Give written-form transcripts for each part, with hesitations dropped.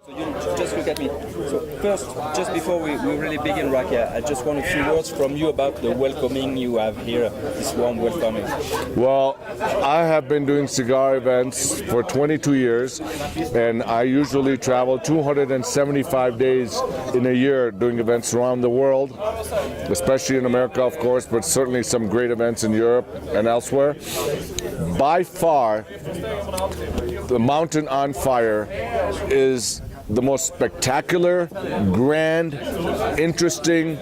So you just look at me. So first, just before we really begin, Rakia, I just want a few words from you about the welcoming you have here, this warm welcoming. Well, I have been doing cigar events for 22 years, and I usually travel 275 days in a year doing events around the world, especially in America, of course, but certainly some great events in Europe and elsewhere. By far, the Mountain on Fire is the most spectacular, grand, interesting.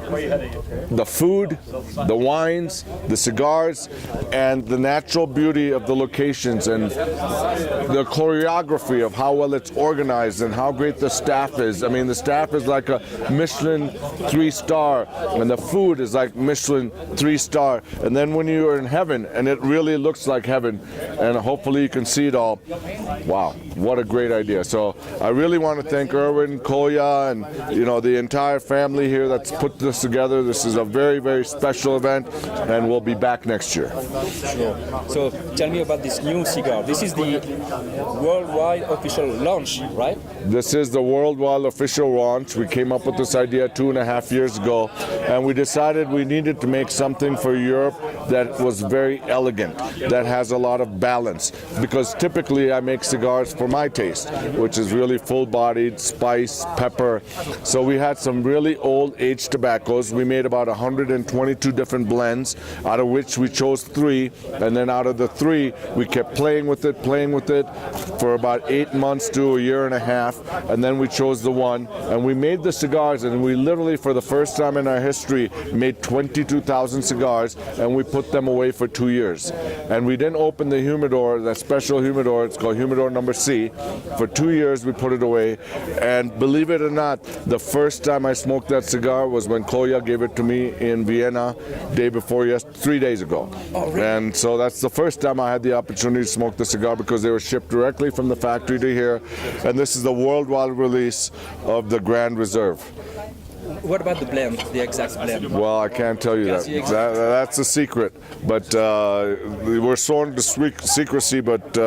The food, the wines, the cigars, and the natural beauty of the locations and the choreography of how well it's organized and how great the staff is. I mean, the staff is like a Michelin 3-star, and the food is like Michelin 3-star. And then when you are in heaven, and it really looks like heaven, and hopefully you can see it all. Wow, what a great idea. So I really want to thank Erwin, Kolya, and the entire family here that's put this together. This is a very, very special event, and we'll be back next year. Sure. So tell me about this new cigar. This is the worldwide official launch, right? This is the worldwide official launch. We came up with this idea 2.5 years ago, and we decided we needed to make something for Europe that was very elegant, that has a lot of balance, because typically I make cigars for my taste, which is really full-bodied, spice, pepper. So we had some really old aged tobaccos. We made about 122 different blends, out of which we chose 3, and then out of the 3 we kept playing with it for about 8 months to a year and a half, and then we chose the one, and we made the cigars, and we literally for the first time in our history made 22,000 cigars, and we put them away for 2 years. And we didn't open the humidor, that special humidor, it's called humidor number C. For 2 years we put it away, and believe it or not, the first time I smoked that cigar was when Kolya gave it to me in Vienna day before 3 days ago. Oh, really? And so that's the first time I had the opportunity to smoke the cigar, because they were shipped directly from the factory to here, and this is the worldwide release of the Grand Reserve. What about the blend, the exact blend? Well, I can't tell you that. That's a secret, but we're sworn to secrecy, but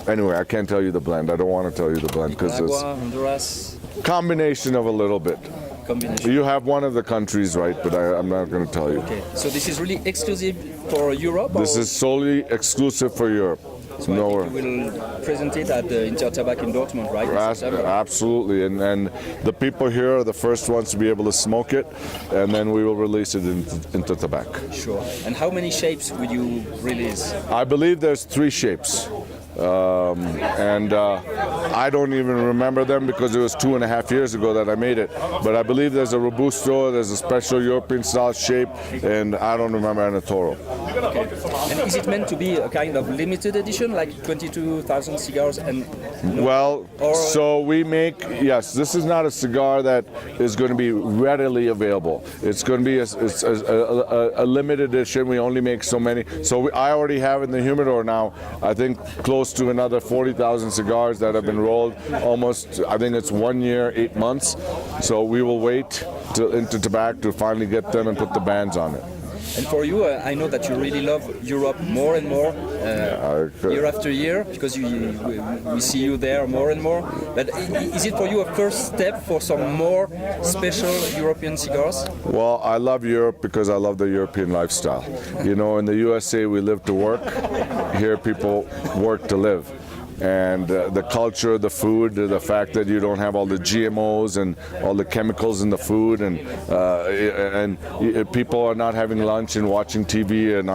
anyway, I can't tell you the blend. I don't want to tell you the blend because it's Honduras. Combination of a little bit. Combination. You have one of the countries right, but I'm not going to tell you. Okay, so this is really exclusive for Europe? This is solely exclusive for Europe. So I think you will present it at the Intertabac in Dortmund, right? Absolutely, and the people here are the first ones to be able to smoke it, and then we will release it into Tabac. Sure. And how many shapes would you release? I believe there's 3 shapes. I don't even remember them because it was 2.5 years ago that I made it. But I believe there's a Robusto, there's a special European style shape, and I don't remember an Toro. Okay. And is it meant to be a kind of limited edition, like 22,000 cigars? And well, so we make, yes, this is not a cigar that is going to be readily available. It's going to be a limited edition. We only make so many. So I already have in the humidor now, I think, close to another 40,000 cigars that have been rolled almost, I think it's 1 year, 8 months. So we will wait into Tabac to finally get them and put the bands on it. And for you, I know that you really love Europe more and more, year after year, because we see you there more and more. But is it for you a first step for some more special European cigars? Well, I love Europe because I love the European lifestyle. You know, in the USA we live to work. Here people work to live. And the culture, the food, the fact that you don't have all the GMOs and all the chemicals in the food, and people are not having lunch and watching TV and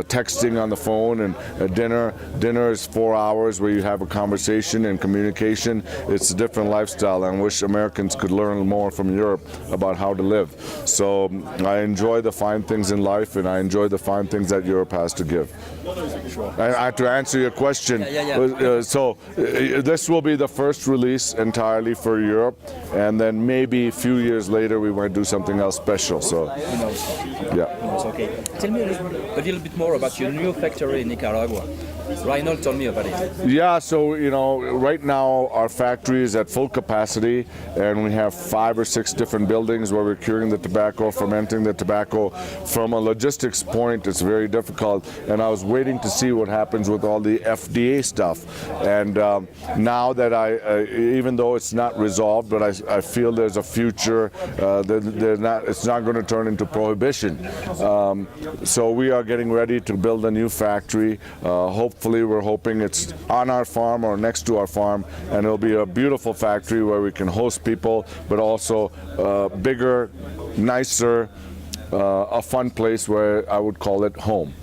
texting on the phone, and dinner is 4 hours where you have a conversation and communication. It's a different lifestyle, and I wish Americans could learn more from Europe about how to live. So I enjoy the fine things in life, and I enjoy the fine things that Europe has to give. To answer your question, so this will be the first release entirely for Europe, and then maybe a few years later we might do something else special. So, yeah. Okay. Tell me a little bit more about your new factory in Nicaragua. Reinhold told me about it. Yeah, so right now our factory is at full capacity, and we have 5 or 6 different buildings where we're curing the tobacco, fermenting the tobacco. From a logistics point, it's very difficult, and I was waiting to see what happens with all the FDA stuff. And now that even though it's not resolved, but I feel there's a future. It's not going to turn into prohibition. So we are getting ready to build a new factory. Hopefully, we're hoping it's on our farm or next to our farm, and it'll be a beautiful factory where we can host people, but also bigger, nicer, a fun place where I would call it home.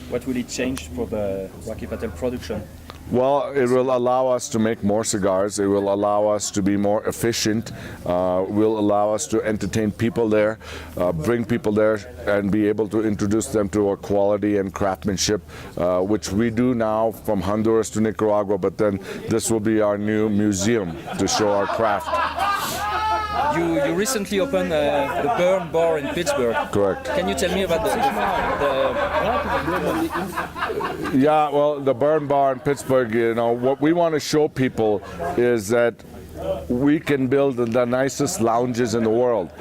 What will it change for the Rocky Patel production? Well, it will allow us to make more cigars. It will allow us to be more efficient. Will allow us to entertain people there, bring people there, and be able to introduce them to our quality and craftsmanship, which we do now from Honduras to Nicaragua. But then this will be our new museum to show our craft. You recently opened the Burn Bar in Pittsburgh. Correct. Can you tell me about Yeah, well, the Burn Bar in Pittsburgh, what we want to show people is that we can build the nicest lounges in the world.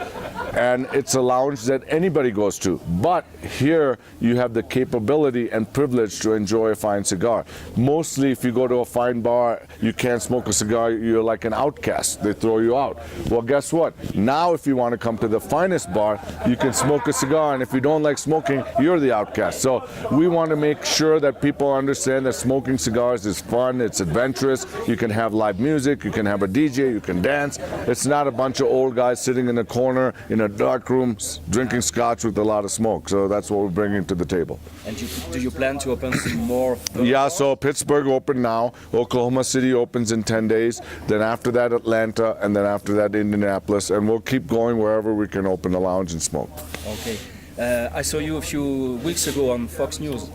And it's a lounge that anybody goes to. But here you have the capability and privilege to enjoy a fine cigar. Mostly if you go to a fine bar, you can't smoke a cigar, you're like an outcast. They throw you out. Well, guess what? Now if you want to come to the finest bar, you can smoke a cigar, and if you don't like smoking, you're the outcast. So we want to make sure that people understand that smoking cigars is fun, it's adventurous. You can have live music, you can have a DJ, you can dance. It's not a bunch of old guys sitting in a corner in a dark room drinking scotch with a lot of smoke. So that's what we're bringing to the table. And do you plan to open some more? Yeah, so Pittsburgh opened now. Oklahoma City opens in 10 days. Then after that, Atlanta, and then after that, Indianapolis. And we'll keep going wherever we can open a lounge and smoke. Okay. I saw you a few weeks ago on Fox News.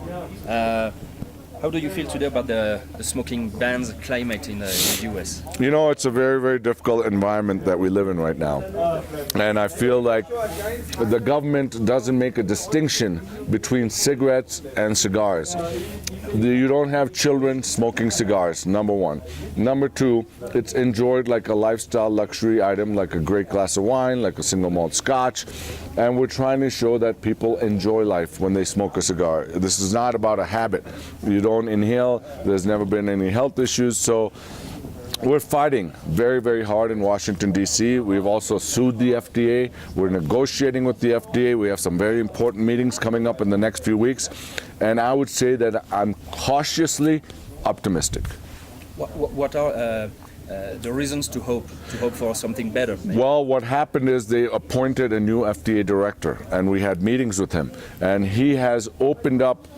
How do you feel today about the smoking bans climate in the US? It's a very, very difficult environment that we live in right now. And I feel like the government doesn't make a distinction between cigarettes and cigars. You don't have children smoking cigars, number one. Number two, it's enjoyed like a lifestyle luxury item, like a great glass of wine, like a single malt scotch. And we're trying to show that people enjoy life when they smoke a cigar. This is not about a habit. You don't inhale. There's never been any health issues. So we're fighting very, very hard in Washington, D.C. We've also sued the FDA. We're negotiating with the FDA. We have some very important meetings coming up in the next few weeks. And I would say that I'm cautiously optimistic. What are the reasons to hope for something better? Maybe? Well, what happened is they appointed a new FDA director, and we had meetings with him. And he has opened up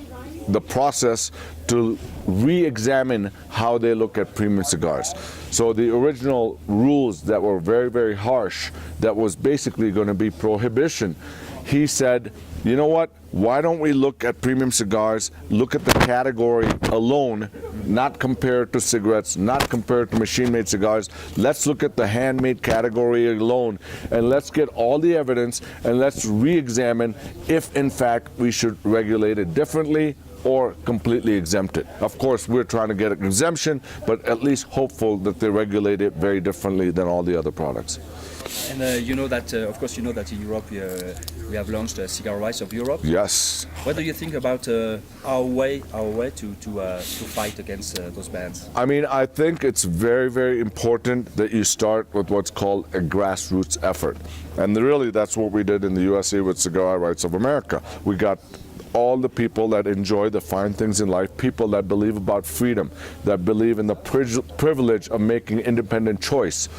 the process to re-examine how they look at premium cigars. So the original rules that were very, very harsh, that was basically going to be prohibition, he said, you know what, why don't we look at premium cigars, look at the category alone, not compared to cigarettes, not compared to machine-made cigars. Let's look at the handmade category alone, and let's get all the evidence, and let's re-examine if, in fact, we should regulate it differently or completely exempt it. Of course, we're trying to get an exemption, but at least hopeful that they regulate it very differently than all the other products. And of course, in Europe we have launched Cigar Rights of Europe. Yes. What do you think about our way to fight against those bans? I mean, I think it's very, very important that you start with what's called a grassroots effort. And really, that's what we did in the USA with Cigar Rights of America. We got all the people that enjoy the fine things in life, people that believe about freedom, that believe in the privilege of making independent choice.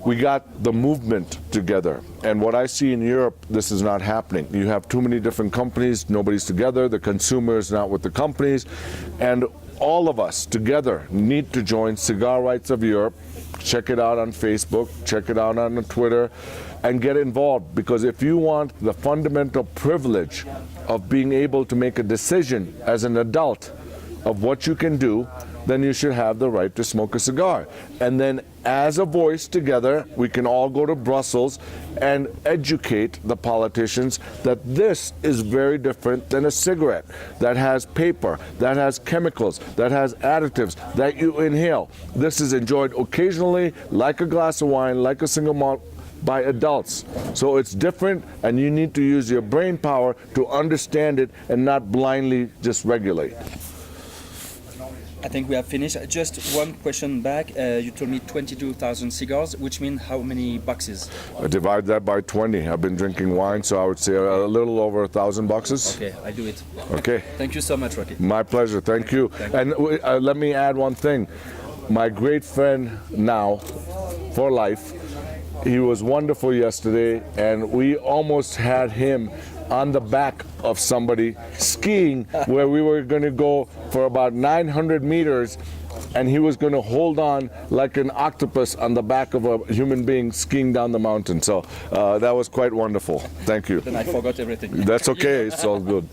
We got the movement together. And what I see in Europe, this is not happening. You have too many different companies, nobody's together, the consumer is not with the companies, and all of us together need to join Cigar Rights of Europe. Check it out on Facebook, check it out on Twitter, and get involved, because if you want the fundamental privilege of being able to make a decision as an adult of what you can do, then you should have the right to smoke a cigar. And then as a voice together, we can all go to Brussels and educate the politicians that this is very different than a cigarette that has paper, that has chemicals, that has additives, that you inhale. This is enjoyed occasionally like a glass of wine, like a single malt, by adults. So it's different, and you need to use your brain power to understand it and not blindly just regulate. I think we have finished. Just one question back. You told me 22,000 cigars, which means how many boxes? I divide that by 20. I've been drinking wine, so I would say a little over 1,000 boxes. Okay, I do it. Okay. Thank you so much, Rocky. My pleasure. Thank you. And let me add one thing. My great friend now, for life, he was wonderful yesterday, and we almost had him on the back of somebody skiing where we were going to go for about 900 meters, and he was going to hold on like an octopus on the back of a human being skiing down the mountain. So that was quite wonderful. Thank you. Then I forgot everything. That's okay. It's all good.